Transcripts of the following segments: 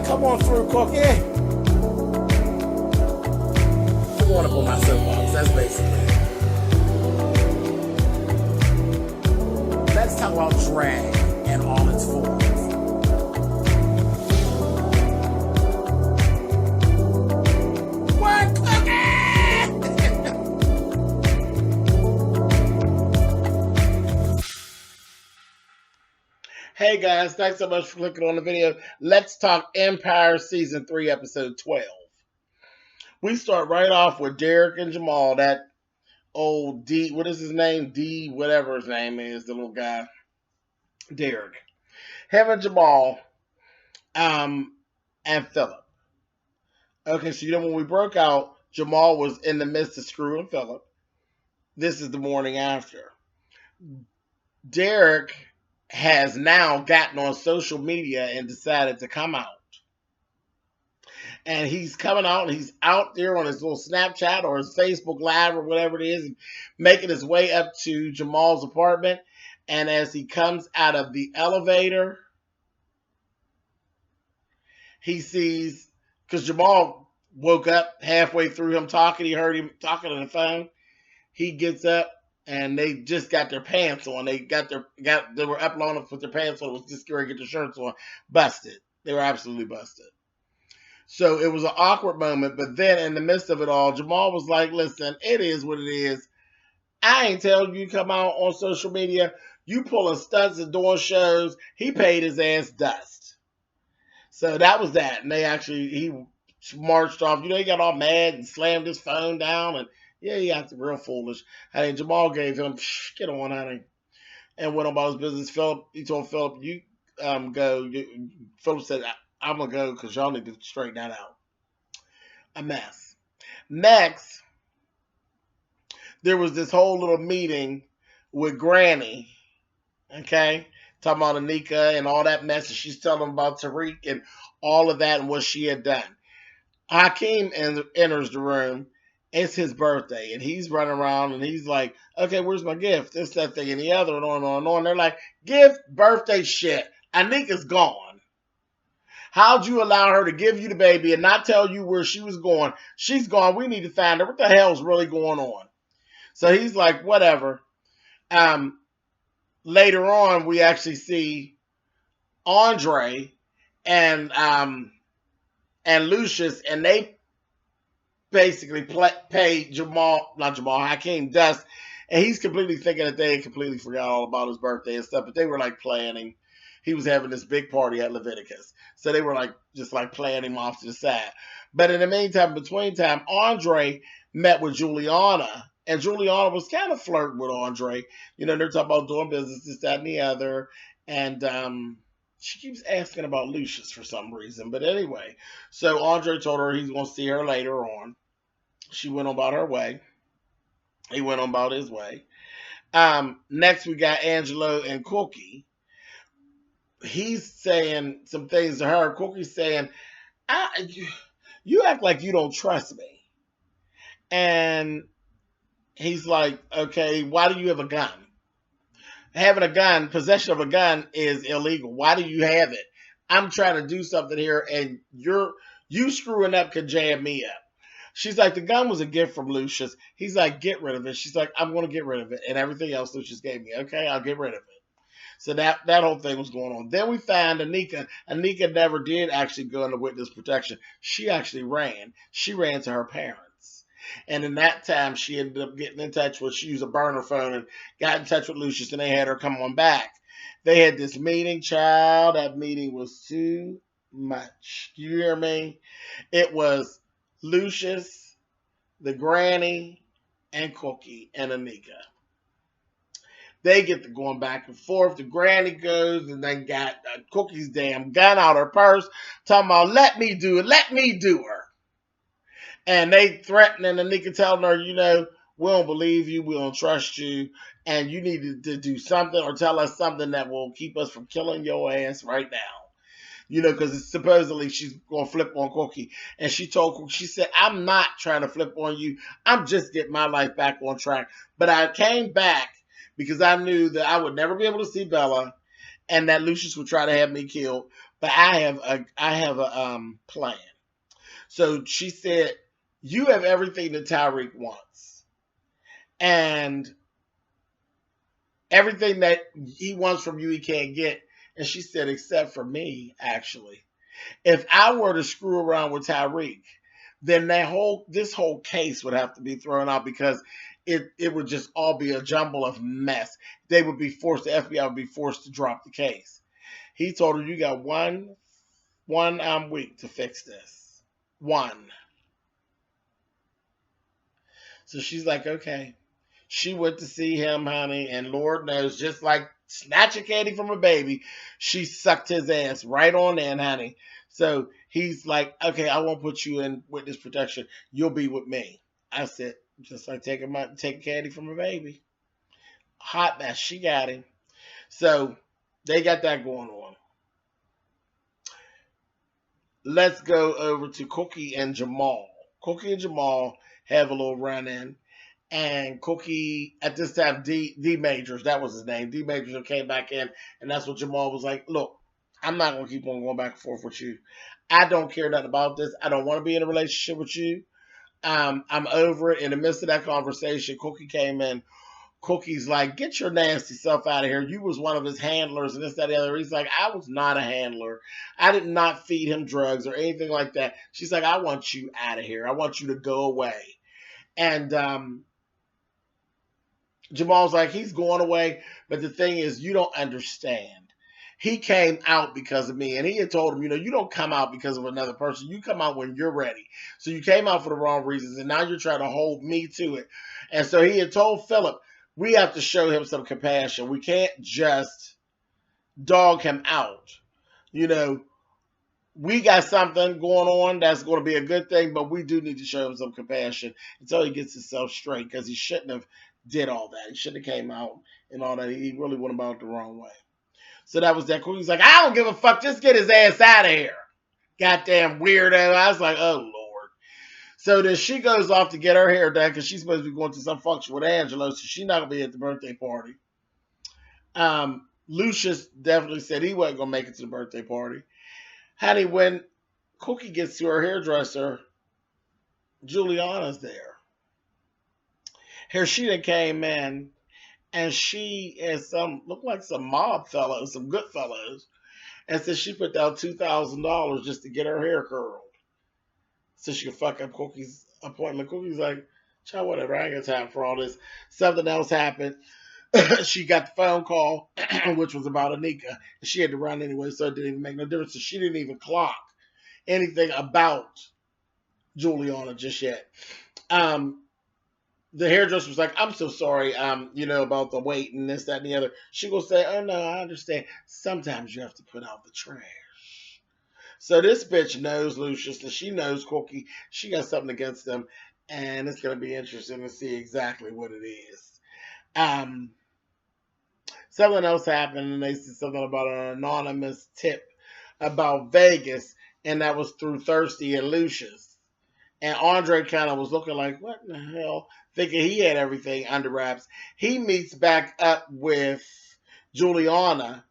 Come on through, Cookie. I want to put my soapbox. That's basically it. Let's talk about drag and all its forms. What, Cookie? Hey guys, thanks so much for clicking on the video. Let's talk Empire Season 3, Episode 12. We start right off with Derek and Jamal, that old D, what is his name? D, whatever his name is, the little guy. Derek. Him and Jamal, and Philip. Okay, so when we broke out, Jamal was in the midst of screwing Philip. This is the morning after. Derek has now gotten on social media and decided to come out. And he's coming out, and he's out there on his little Snapchat or his Facebook Live or whatever it is, and making his way up to Jamal's apartment. And as he comes out of the elevator, he sees, because Jamal woke up halfway through him talking, he heard him talking on the phone. He gets up, and they just got their pants on. They were up long enough to put their pants on. It was just going to get their shirts on. Busted. They were absolutely busted. So it was an awkward moment. But then in the midst of it all, Jamal was like, listen, it is what it is. I ain't telling you to come out on social media. You pulling stunts and doing shows. He paid his ass dust. So that was that. And he marched off. He got all mad and slammed his phone down, and yeah, he acted real foolish. Hey, Jamal gave him, get on, honey, and went on about his business. He told Philip, you go. Philip said, I'm going to go because y'all need to straighten that out. A mess. Next, there was this whole little meeting with Granny, okay, talking about Anika and all that mess. And she's telling him about Tariq and all of that and what she had done. Hakeem enters the room. It's his birthday, and he's running around, and he's like, okay, where's my gift? This, that thing, and the other, and on and on and on. They're like, gift, birthday shit. Anika's gone. How'd you allow her to give you the baby and not tell you where she was going? She's gone. We need to find her. What the hell's really going on? So he's like, whatever. Later on, we actually see Andre and Lucius, and they basically pay Hakeem dust, and he's completely thinking that they completely forgot all about his birthday and stuff, but they were like planning. He was having this big party at Leviticus, so they were like just like playing him off to the side. But in the meantime, between time, Andre met with Juliana, and Juliana was kind of flirting with Andre. They're talking about doing business, this, that, and the other, and she keeps asking about Lucius for some reason. But anyway, so Andre told her he's going to see her later on. She went on about her way. He went on about his way. Next, we got Angelo and Cookie. He's saying some things to her. Cookie's saying, you act like you don't trust me. And he's like, okay, why do you have a gun? Having a gun, possession of a gun is illegal. Why do you have it? I'm trying to do something here, and you screwing up could jam me up. She's like, the gun was a gift from Lucius. He's like, get rid of it. She's like, I'm going to get rid of it. And everything else Lucius gave me. Okay, I'll get rid of it. So that whole thing was going on. Then we found Anika. Anika never did actually go into witness protection. She actually ran. She ran to her parents. And in that time, she ended up getting in touch with, she used a burner phone and got in touch with Lucius, and they had her come on back. They had this meeting, child. That meeting was too much. Do you hear me? It was Lucius, the granny, and Cookie, and Anika. They get to going back and forth. The granny goes and then got Cookie's damn gun out her purse, talking about, let me do it, let me do her. And they threatening Anika, telling her, we don't believe you, we don't trust you, and you need to do something or tell us something that will keep us from killing your ass right now. Because supposedly she's going to flip on Cookie. And she told Cookie, she said, I'm not trying to flip on you. I'm just getting my life back on track. But I came back because I knew that I would never be able to see Bella and that Lucius would try to have me killed. But I have a plan. So she said, you have everything that Tyreek wants. And everything that he wants from you, he can't get. And she said, except for me, actually. If I were to screw around with Tyreek, then this whole case would have to be thrown out because it would just all be a jumble of mess. They would be forced, the FBI would be forced to drop the case. He told her, you got one week to fix this. One. So she's like, okay. She went to see him, honey, and Lord knows, just like snatching candy from a baby, she sucked his ass right on in, honey. So he's like, okay, I won't put you in witness protection. You'll be with me. I said, just like taking candy from a baby. Hot mess. She got him. So they got that going on. Let's go over to Cookie and Jamal. Cookie and Jamal have a little run in. And Cookie, at this time, D Majors, that was his name. D Majors came back in, and that's what Jamal was like, look, I'm not going to keep on going back and forth with you. I don't care nothing about this. I don't want to be in a relationship with you. I'm over it. In the midst of that conversation, Cookie came in. Cookie's like, get your nasty self out of here. You was one of his handlers and this, that, the other. He's like, I was not a handler. I did not feed him drugs or anything like that. She's like, I want you out of here. I want you to go away. And Jamal's like, he's going away, but the thing is, you don't understand. He came out because of me, and he had told him, you don't come out because of another person. You come out when you're ready. So you came out for the wrong reasons, and now you're trying to hold me to it. And so he had told Philip, we have to show him some compassion. We can't just dog him out. You know, we got something going on that's going to be a good thing, but we do need to show him some compassion until he gets himself straight, because he shouldn't have did all that. He shouldn't have came out and all that. He really went about it the wrong way. So that was that cool. He's like, I don't give a fuck. Just get his ass out of here. Goddamn weirdo. I was like, oh, Lord. So then she goes off to get her hair done because she's supposed to be going to some function with Angelo, so she's not going to be at the birthday party. Lucius definitely said he wasn't going to make it to the birthday party. Honey, when Cookie gets to her hairdresser, Juliana's there. Here she done came in, and she and look like some mob fellows, some good fellows, and said she put down $2,000 just to get her hair curled, so she could fuck up Cookie's appointment. Cookie's like, child, whatever, I ain't got time for all this. Something else happened. She got the phone call, which was about Anika, and she had to run anyway, so it didn't even make no difference. So she didn't even clock anything about Juliana just yet. The hairdresser was like, I'm so sorry, about the weight and this, that, and the other. She will say, oh, no, I understand. Sometimes you have to put out the trash. So this bitch knows Lucius, and she knows Cookie. She got something against them, and it's going to be interesting to see exactly what it is. Something else happened, and they said something about an anonymous tip about Vegas, and that was through Thirsty and Lucius. And Andre kind of was looking like, what in the hell? Thinking he had everything under wraps. He meets back up with Juliana,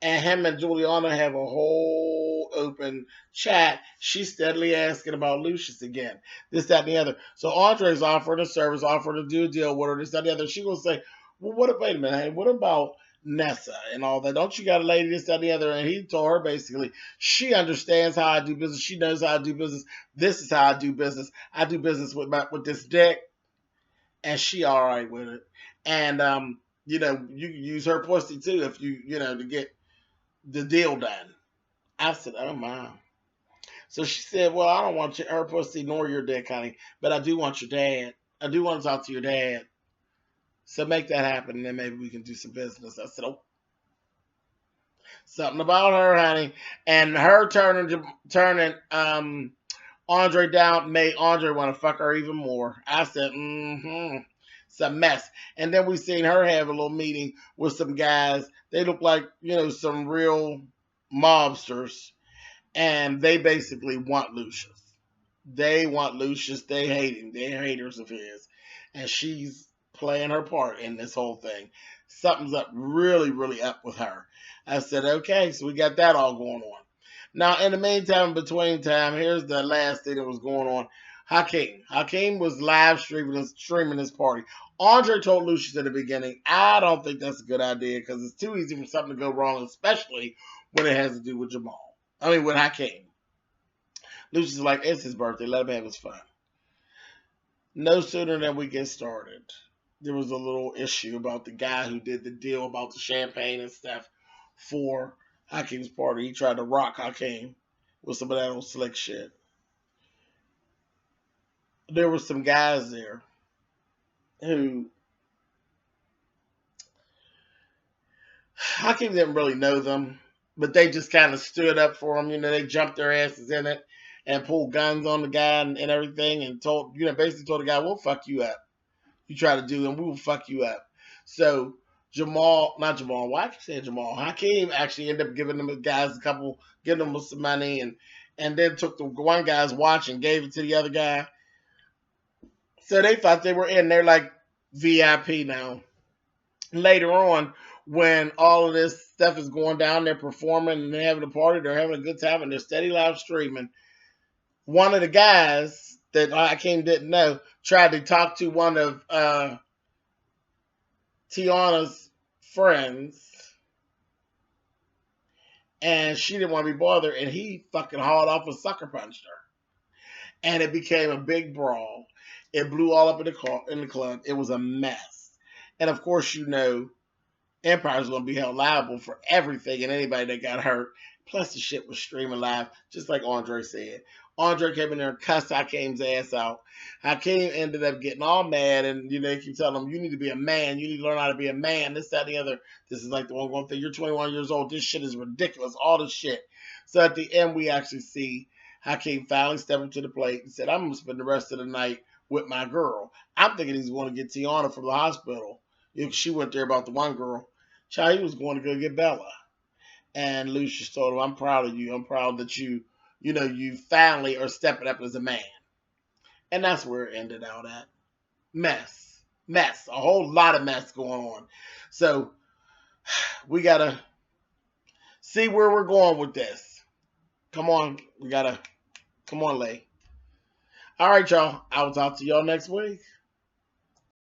and him and Juliana have a whole open chat. She's steadily asking about Lucius again. This, that, and the other. So Andre's offering a service, offering to do a deal with her, this, that, and the other. She gonna say, well, wait a minute, hey, what about Nessa and all that? Don't you got a lady, this, that, and the other? And he told her basically, she understands how I do business. She knows how I do business. This is how I do business. I do business with this dick, and she all right with it. And you can use her pussy too if you to get the deal done. I said, oh my. So she said, well, I don't want her pussy nor your dick, honey, but I do want your dad. I do want to talk to your dad. So make that happen, and then maybe we can do some business. I said, oh, something about her, honey. And her turning Andre down made Andre want to fuck her even more. I said, it's a mess. And then we seen her have a little meeting with some guys. They look like, some real mobsters. And they basically want Lucius. They want Lucius. They hate him. They're haters of his. And she's playing her part in this whole thing. Something's up, really, really up with her. I said, okay, so we got that all going on. Now, in the meantime, in between time, here's the last thing that was going on. Hakeem was live streaming this party. Andre told Lucius at the beginning, I don't think that's a good idea because it's too easy for something to go wrong, especially when it has to do with Jamal. I mean, with Hakeem. Lucius is like, it's his birthday. Let him have his fun. No sooner than we get started, there was a little issue about the guy who did the deal about the champagne and stuff for Hakeem's party. He tried to rock Hakeem with some of that old slick shit. There were some guys there who Hakeem didn't really know them, but they just kind of stood up for him. You know, they jumped their asses in it and pulled guns on the guy and everything and told, basically told the guy, we'll fuck you up. You try to do and we will fuck you up. So not Jamal, why can't I say Jamal? Hakeem actually ended up giving them guys giving them some money and then took the one guy's watch and gave it to the other guy. So they thought they were in. They're like VIP now. Later on, when all of this stuff is going down, they're performing and they're having a party, they're having a good time, and they're steady live streaming. One of the guys that Hakeem didn't know tried to talk to one of Tiana's friends, and she didn't want to be bothered, and he fucking hauled off and sucker punched her. And it became a big brawl. It blew all up in the club. It was a mess. And of course, Empire's going to be held liable for everything and anybody that got hurt. Plus, the shit was streaming live, just like Andre said. Andre came in there and cussed Hakeem's ass out. Hakeem ended up getting all mad, and they keep telling him, you need to be a man. You need to learn how to be a man. This, that, and the other. This is like the one going thing. You're 21 years old. This shit is ridiculous. All this shit. So at the end, we actually see Hakeem finally step up to the plate and said, I'm going to spend the rest of the night with my girl. I'm thinking he's going to get Tiana from the hospital. She went there about the one girl. Child, he was going to go get Bella. And Lucius told him, I'm proud of you. I'm proud that you finally are stepping up as a man. And that's where it ended out at. Mess. A whole lot of mess going on. So we got to see where we're going with this. Come on. Come on, Lay. All right, y'all. I will talk to y'all next week.